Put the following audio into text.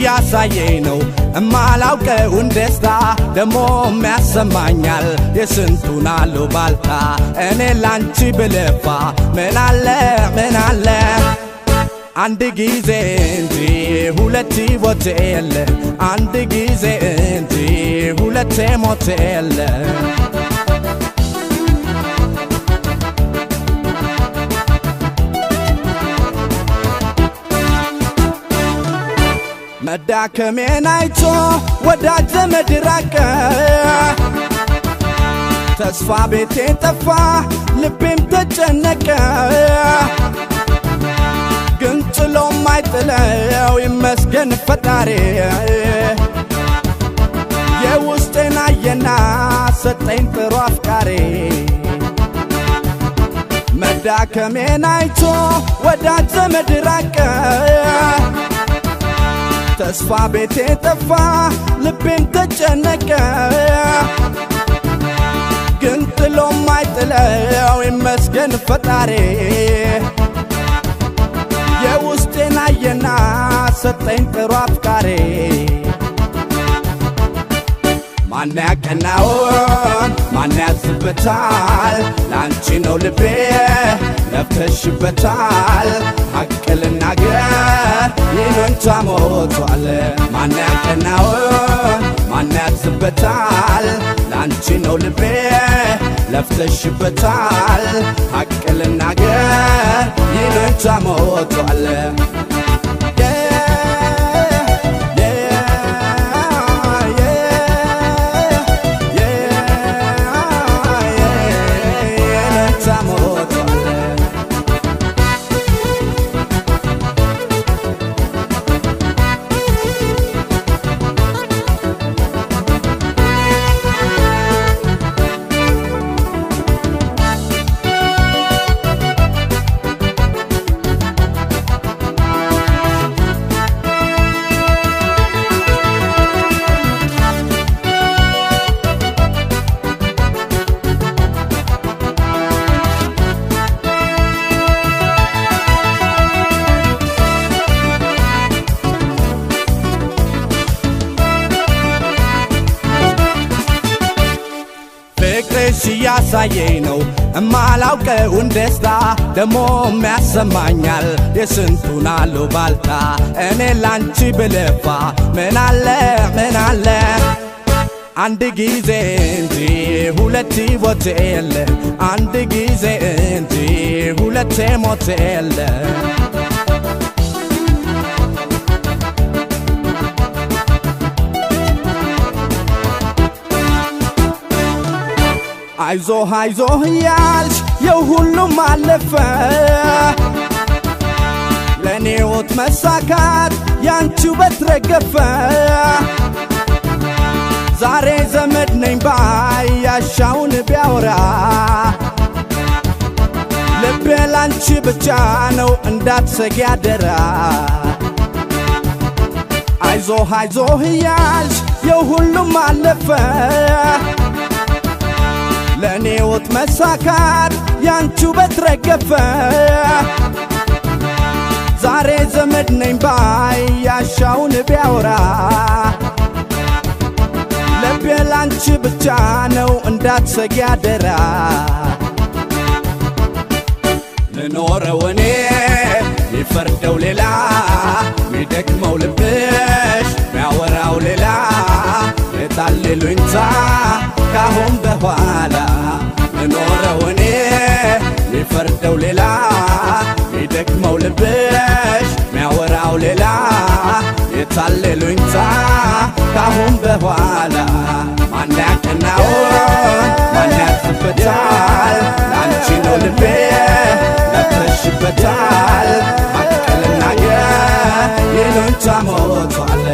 ያሳየኝ ነው እማላውቀውን ደስታ ደሞ የሚያሰማኛል የስንቱን አሉባልታ እኔ ላንቺ ብለፋ ምን አለ አንድ ጊዜ እንጂ ሁለቴ ሞት የለ አንድ ጊዜ እንጂ ሁለቴ ሞት የለ መዳከሜን አይቶ ወዳጅ ዘመድ ራቀ ተስፋ ቤቴ ጠፋ ልቤም ተጨነቀ ግን ጥሎ ማይጥለው ይመስገን ፈጣሪ የውስጤን አየና ሰጠኝ ጥሩ አፍቃሪ መዳከሜን አይቶ ወዳጅ ዘመድ ራቀ ተስፋ ቤቴ ጠፋ ልቤም ተጨነቀ ግን ጥሎ ማይጥለው ይመስገን ፈጣሪ የውስጤን አየና ሰጠኝ ጥሩ አፍቃሪ ማን ያቀናውን ማን ያዝበታል ላንቺ ነው ልቤ ለፍተሽበታል ሐቅ ልናገር ይሉኝታ ሞቷል ማን ያቀናውን ማን ያዝበታል ላንቺ ነው ልቤ ለፍተሽበታል ሐቅ ልናገር ይሉኝታ ሞቷል ያሳየኝ ነው እማላውቀውን ደስታ ደሞ የሚያሰማኛል የስንቱን አሉባልታ እኔ ላንቺ ብለፋ ምን አለ አንድ ጊዜ እንጂ ሁለቴ ሞት የለ አንድ ጊዜ እንጂ ሁለቴ ሞት የለ አይዞህ ያልሽ የሁሉም አለፈ ለኔ ወት መሳካት ያንቺው በትረገፈ ዛሬ ዘመድ ነኝ ባይ ያሻውን ቢያወራ ልቤ ላንቺ ብቻ ነው እንዳትሰጊ አደራ አይዞህ ያልሽ የሁሉም አለፈ ለኔ ወት መሳካት ያንቺው በትረገፈ ዛሬ ዘመድ ነኝ ባይ ያሻውን ቢያወራ ልቤ ላንቺ ብቻ ነው እንዳትሰጊ አደራ ልኖረው እኔ ሚፈርደው ሌላ ሚደክመው ልብሽ ሚያወራው ሌላ የታልሉኝታ ካሁን በኋላ ልኖረው እኔ ሚፈርደው ሌላ ሚደክመው ልብሽ ሚያወራው ሌላ የታልሉኝታ ካሁን በኋላ ማን ያቀናውን ማን ያዝበታል ላንቺ ነው ልቤ ለፍተሽበታል ሐቅ ልናገር ይሉኝታ ሞቷል